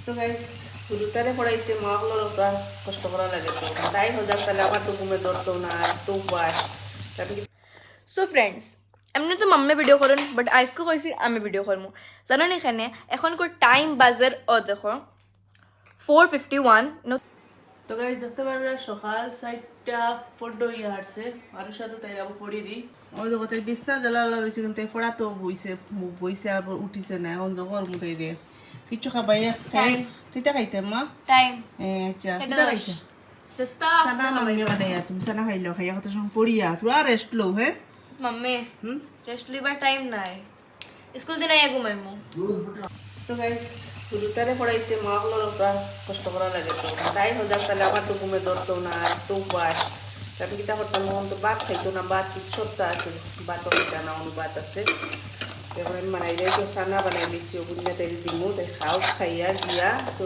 তো গাইস গুরুতারে পড়াইতে মাগুলোর ওপর কষ্ট করা লাগে তো তাই হজাক তাহলে আমার তো ঘুমে ধরতো না তো বাস সো ফ্রেন্ডস এমনি তো মাম্মে ভিডিও করেন বাট আজকে কইছি আমি ভিডিও করবো জানো না এখানে এখন টাইম বাজার ও দেখো 4:51 তো গাইস দেখতে পারবে সকাল 7:15 আসছে আর সাথে তাই আবার পড়ি দি ওই দেখো তাই বিছনা জ্বালালা রইছে কিন্তু পড়া তো বইছে মুখ বইছে আবার উঠিছে না এখন জগর মুটাই রে কিছু খাবাই খাই কিটা খাইতে মা টাইম আচ্ছা কিটা খাইতে সানা মাম্মি বানাইয়া তুমি সানা খাইলো খাইয়া কথা সঙ্গে পড়িয়া তুই রেস্ট লো হ্যাঁ মম্মি রেস্ট লিবার টাইম নাই স্কুল দিন আইয়া ঘুমাইমু তো গাইস গুরুতারে পড়াইতে মাগুলোর ওপর কষ্ট করা লাগে তো তাই হজাক তাহলে আমার তো ঘুমে ধরতো না তো বাস আমি কিটা করতাম মন তো ভাত খাইতো না ভাত ছোট্ট আছে ভাতও খাইতা না অনুবাদ আছে এবার মানে তো সানা বানাই দিছি ওগুলো তাই দিমু তাই খাও খাইয়া গিয়া তো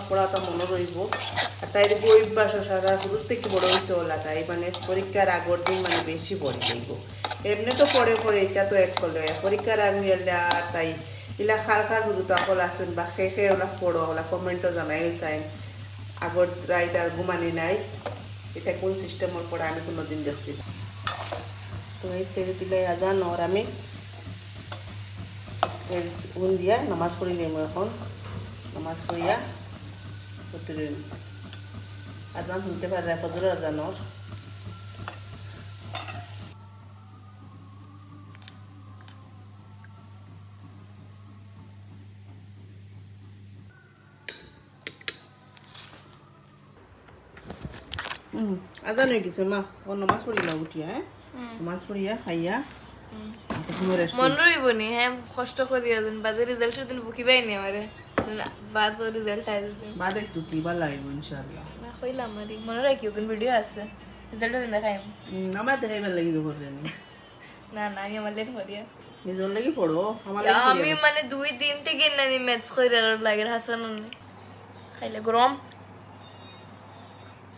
পড়াটা মনে রইব আর তাই অভ্যাস সারা শুরুর থেকে বড় হয়েছে ওলা তাই মানে পরীক্ষার আগর দিন মানে বেশি পড়ে যাইব এমনি তো পড়ে এটা তো এক করলে পরীক্ষার আগে আর তাই ইলা খার শুরু তো আকল আসুন বা খেয়ে ওলা পড়ো ওলা কমেন্টও জানাই চাই আগর রাইত আর ঘুমানি নাই এটা কোন সিস্টেমের পড়া আমি কোনোদিন দেখছি তো এই সেরে দিলে আজান আর আমি উন দিয়া নামাজ পড়ি নেব এখন নামাজ পড়িয়া করতে আজান শুনতে পারে ফজর আজানর আজান হয়ে গেছে মা ও নামাজ পড়িলা উঠিয়া হ্যাঁ নামাজ পড়িয়া খাইয়া মন রইব নি হ্যাঁ কষ্ট করিয়া দিন বাজে রেজাল্টের দিন বুকিবাই নি আমারে বাদ ও রেজাল্ট আই দিন বাদ একটু কি ভালো লাগবে ইনশাআল্লাহ না কইলাম মারি মনে রাখি কোন ভিডিও আছে রেজাল্ট দিন দেখাইম আমার দেখাইবার লাগি তো করে না না আমি আমার লেট করিয়া নিজর লাগি পড়ো আমার আমি মানে 2 দিন থেকে নানি ম্যাথস কইরা লাগে হাসান খাইলে গরম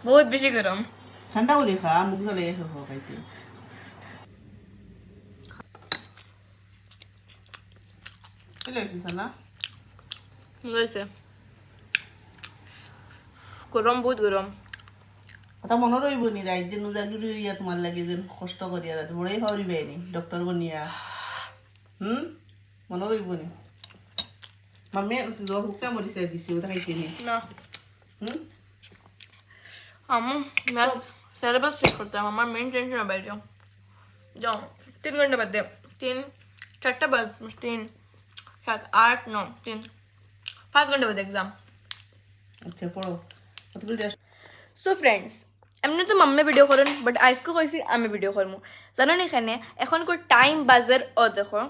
বহুত বেশি গরম ঠান্ডা করে খা মুখ ধরে খাও খাইতে কি লাগছে সানা হয়েছে গরম বহুত গরম কথা মনে রইব নি রাইত যে নুজাগিরি হইয়া তোমার লাগে যে কষ্ট করিয়া রাত বড়ই হরিবে নি ডক্টর বনিয়া মনে রইব নি মাম্মি জ্বর হুকা মরিছে দিছি ওটা খাইতে নি না আমি ম্যাথ সিলেবাস চেক করতাম আমার মেন টেনশন হবে যাও 3 ঘন্টা বাদ দে 4টা বাদ 3 7 8 9 3 5 ঘন্টা বাদ এক্সাম আচ্ছা পড়ো কতগুলো সো ফ্রেন্ডস এমনি তো মাম্মে ভিডিও করেন বাট আজকে কইছি আমি ভিডিও করবো জানো না এখানে এখন টাইম বাজার ও দেখো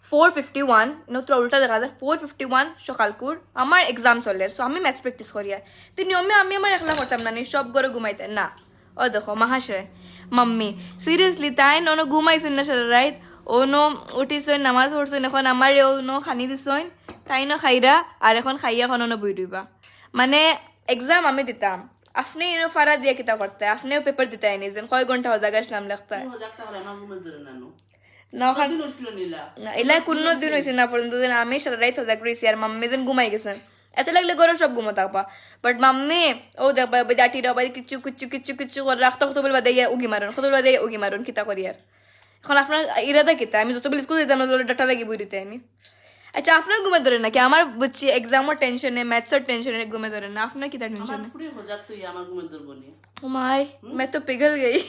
4:51 নতুন উল্টা দেখা যায় 4:51 সকালকুর আমার এক্সাম চলে সো আমি ম্যাথস প্র্যাকটিস করি আর তো নিয়মে আমি আমার একলা করতাম না সব ঘরে ঘুমাইতে না ও দেখো মাহাশয় মাম্মি সিরিয়াসলি তাই ন ঘুমাইছেন না সারা রাত ও নো উঠিছেন নামাজ পড়ছেন এখন আমার ও নো খানি দিছেন তাই ন খাইরা আর এখন খাইয়া এখন ন বই দিবা মানে এক্সাম আমি দিতাম আপনি ইনো ফারা দিয়ে কিতা করতে আপনিও পেপার দিতে আইনি যেন কয় ঘন্টা হজাগা ইসলাম লিখতে না এলা কোনো দিন হয়েছে না পর্যন্ত আমি সারা রাত হজাগ রয়েছি আর মাম্মি যেন ঘুমাই গেছেন এত লাগলে ঘরে সব ঘুমো থাকবা বাট মাম্মি ও দেখবা জাটি ডাবা কিচ্ছু কিচ্ছু কিচ্ছু কিচ্ছু করে রাখতে কত বলবা দিয়ে উগি মারুন কত বলবা দিয়ে উগি মারুন কিতা করি আর এখন আপনার ইরাদা কিতা আমি যত বলে স্কুল দিতাম ডাটা লাগি বই দিতে আইনি আচ্ছা আপনার ঘুমে ধরে নাকি আমার বুঝছি এক্সামের টেনশনে ম্যাথসের টেনশনে ঘুমে ধরে না আপনার কিতা টেনশন ও মাই मैं तो पिघल गई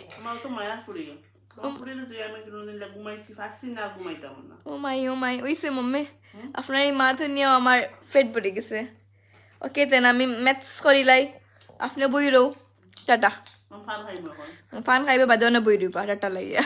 ও মাই ওইসে মম্মি আপনার এই মাথা নিয়েও আমার পেট ভরে গেছে ওকে তেন আমি ম্যাথস করিলাই আপনি বই রও টাটা ফান খাইবে বাদে বই দিবা টাটা লাগিয়া